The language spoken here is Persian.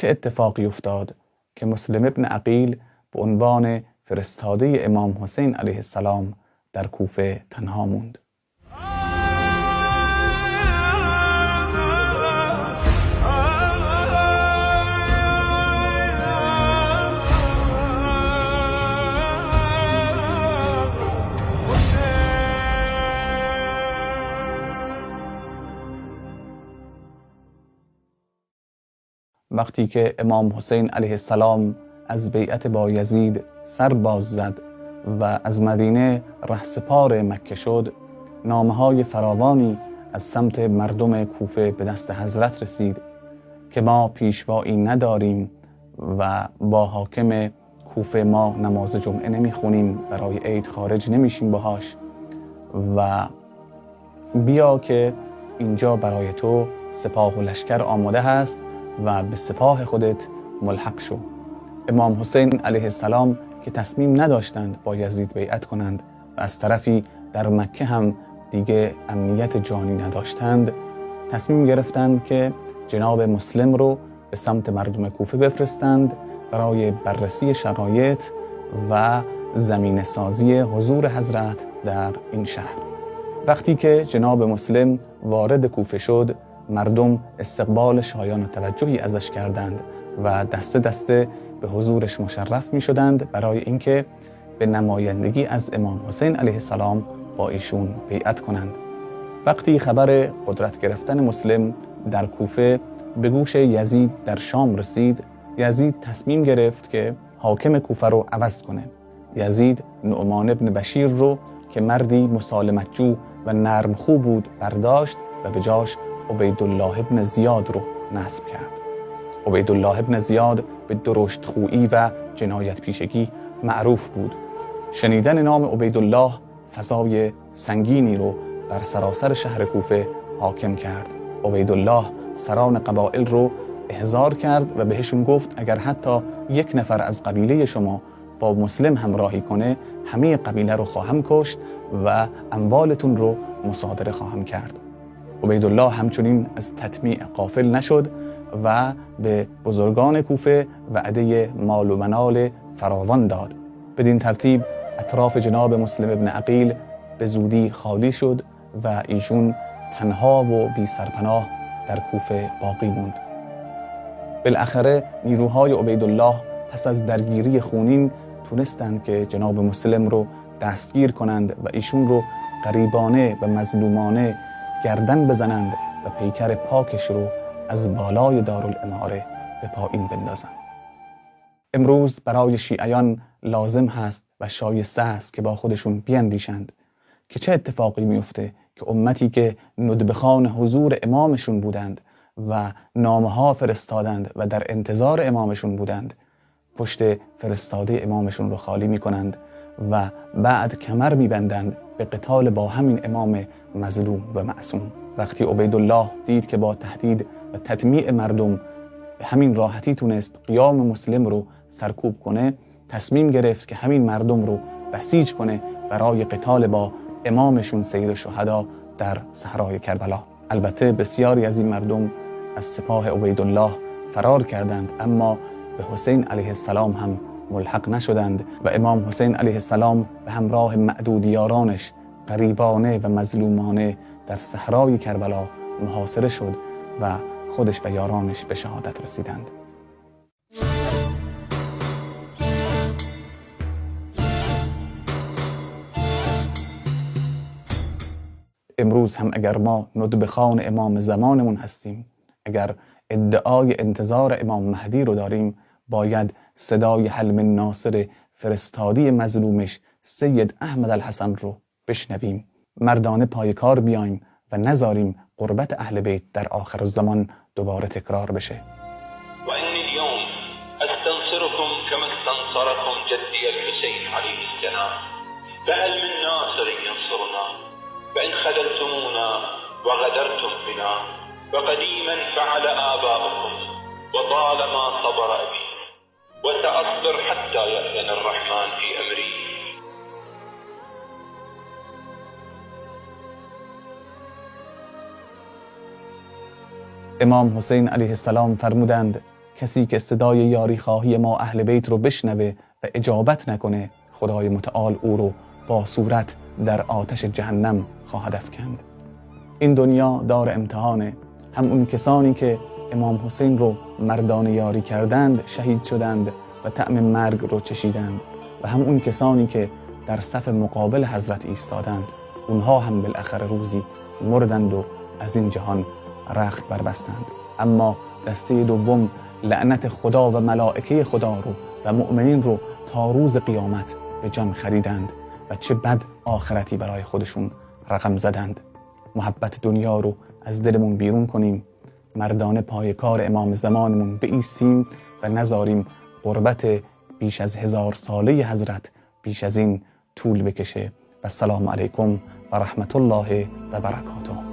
چه اتفاقی افتاد که مسلم ابن عقیل به عنوان فرستاده امام حسین علیه السلام در کوفه تنها موند؟ وقتی که امام حسین علیه السلام از بیعت با یزید سر باز زد و از مدینه رهسپار مکه شد، نامه‌های فراوانی از سمت مردم کوفه به دست حضرت رسید که ما پیشوایی نداریم و با حاکم کوفه ما نماز جمعه نمیخونیم، برای عید خارج نمیشیم باهاش و بیا که اینجا برای تو سپاه و لشکر آماده هست و به سپاه خودت ملحق شو. امام حسین علیه السلام که تصمیم نداشتند با یزید بیعت کنند و از طرفی در مکه هم دیگه امنیت جانی نداشتند، تصمیم گرفتند که جناب مسلم رو به سمت مردم کوفه بفرستند برای بررسی شرایط و زمینه سازی حضور حضرت در این شهر. وقتی که جناب مسلم وارد کوفه شد، مردم استقبال شایان و توجهی ازش کردند و دسته دسته به حضورش مشرف می شدند برای اینکه به نمایندگی از امام حسین علیه السلام با ایشون بیعت کنند. وقتی خبر قدرت گرفتن مسلم در کوفه به گوش یزید در شام رسید، یزید تصمیم گرفت که حاکم کوفه رو عوض کنه. یزید نعمان ابن بشیر رو که مردی مسالمتجو و نرمخو بود برداشت و به جاش عبیدالله ابن زیاد رو نصب کرد. عبیدالله ابن زیاد به درشتخویی و جنایت پیشگی معروف بود. شنیدن نام عبیدالله فضای سنگینی رو بر سراسر شهر کوفه حاکم کرد. عبیدالله سران قبایل رو احضار کرد و بهشون گفت اگر حتی یک نفر از قبیله شما با مسلم همراهی کنه، همه قبیله رو خواهم کشت و اموالتون رو مصادره خواهم کرد. عبیدالله همچنین از تطمیع غافل نشد و به بزرگان کوفه وعده مال و منال فراوان داد. بدین ترتیب اطراف جناب مسلم ابن عقیل به زودی خالی شد و ایشون تنها و بی سرپناه در کوفه باقی موند. بالاخره نیروهای عبیدالله پس از درگیری خونین تونستند که جناب مسلم رو دستگیر کنند و ایشون رو غریبانه و مظلومانه گردن بزنند و پیکر پاکش رو از بالای دارالاماره به پایین بندازند. امروز برای شیعیان لازم هست و شایسته است که با خودشون بیندیشند که چه اتفاقی میفته که امتی که ندبخان حضور امامشون بودند و نامه‌ها فرستادند و در انتظار امامشون بودند، پشت فرستاده امامشون رو خالی میکنند و بعد کمر میبندند به قتال با همین امام مظلوم و معصوم. وقتی عبیدالله دید که با تهدید و تطمیع مردم به همین راحتی تونست قیام مسلم رو سرکوب کنه، تصمیم گرفت که همین مردم رو بسیج کنه برای قتال با امامشون سید الشهدا در صحرای کربلا. البته بسیاری از این مردم از سپاه عبیدالله فرار کردند، اما به حسین علیه السلام هم ملحق نشدند و امام حسین علیه السلام به همراه معدود یارانش غریبانه و مظلومانه در صحرای کربلا محاصره شد و خودش و یارانش به شهادت رسیدند. امروز هم اگر ما ندبخان امام زمانمون هستیم، اگر ادعای انتظار امام مهدی رو داریم، باید صدای حلم ناصر فرستادی مظلومش سید احمد الحسن رو بشنویم. مردانه پای کار بیایم و نذاریم قربت اهل بیت در آخر الزمان دوباره تکرار بشه. و انی اليوم استنصركم كما استنصركم جدي الحسين عليه السلام فهل من ناصر ينصرنا فإن خذلتمونا وغدرتم بنا وقديما فعل آباؤكم وطالما صبر أبي وسأصبر حتى يأذن الرحمن في أمري. امام حسین علیه السلام فرمودند کسی که صدای یاری خواهی ما اهل بیت رو بشنوه و اجابت نکنه، خدای متعال او رو با صورت در آتش جهنم خواهد افکند. این دنیا دار امتحانه. هم اون کسانی که امام حسین رو مردانه یاری کردند شهید شدند و طعم مرگ رو چشیدند و هم اون کسانی که در صف مقابل حضرت ایستادند، اونها هم بالاخره روزی مردند و از این جهان رخت بربستند. اما دسته دوم لعنت خدا و ملائکه خدا رو و مؤمنین رو تا روز قیامت به جان خریدند و چه بد آخرتی برای خودشون رقم زدند. محبت دنیا رو از دلمون بیرون کنیم، مردانه پای کار امام زمانمون بایستیم و نذاریم غربت بیش از 1000 ساله حضرت بیش از این طول بکشه. و السلام علیکم و رحمت الله و برکاته.